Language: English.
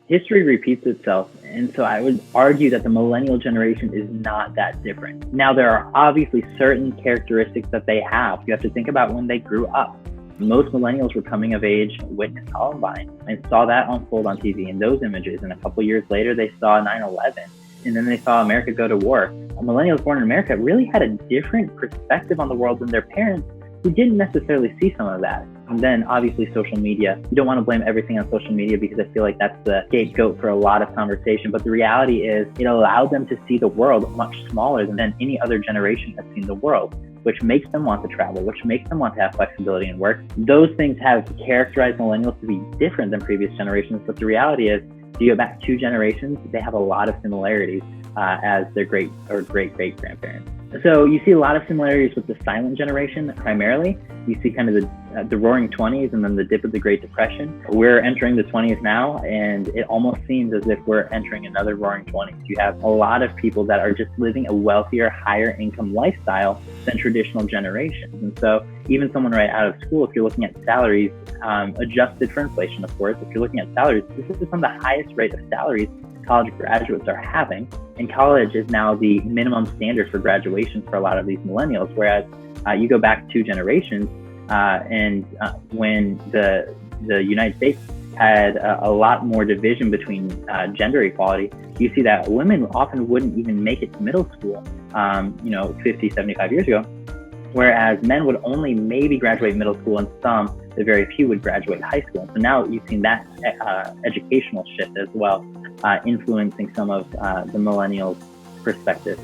History repeats itself, and so I would argue that the millennial generation is not that different. Now, there are obviously certain characteristics that they have. You have to think about when they grew up. Most millennials were coming of age, witnessed Columbine, and saw that unfold on TV in those images. And a couple years later, they saw 9/11, and then they saw America go to war. Millennials born in America really had a different perspective on the world than their parents, who didn't necessarily see some of that. And then obviously social media. You don't want to blame everything on social media because I feel like that's the scapegoat for a lot of conversation. But the reality is it allowed them to see the world much smaller than any other generation has seen the world, which makes them want to travel, which makes them want to have flexibility in work. Those things have characterized millennials to be different than previous generations. But the reality is, if you go back 2 generations, they have a lot of similarities as their great grandparents. So you see a lot of similarities with the silent generation primarily. You see kind of the roaring 20s and then the dip of the Great Depression. We're entering the 20s now, and it almost seems as if we're entering another roaring 20s. You have a lot of people that are just living a wealthier, higher income lifestyle than traditional generations. And so even someone right out of school, if you're looking at salaries, adjusted for inflation, of course, if you're looking at salaries, this is some of the highest rate of salaries college graduates are having. And college is now the minimum standard for graduation for a lot of these millennials, whereas you go back 2 generations when the United States had a lot more division between gender equality, you see that women often wouldn't even make it to middle school, 50, 75 years ago, whereas men would only maybe graduate middle school, and the very few would graduate high school. So now you've seen that educational shift as well, influencing some of the millennials' perspective.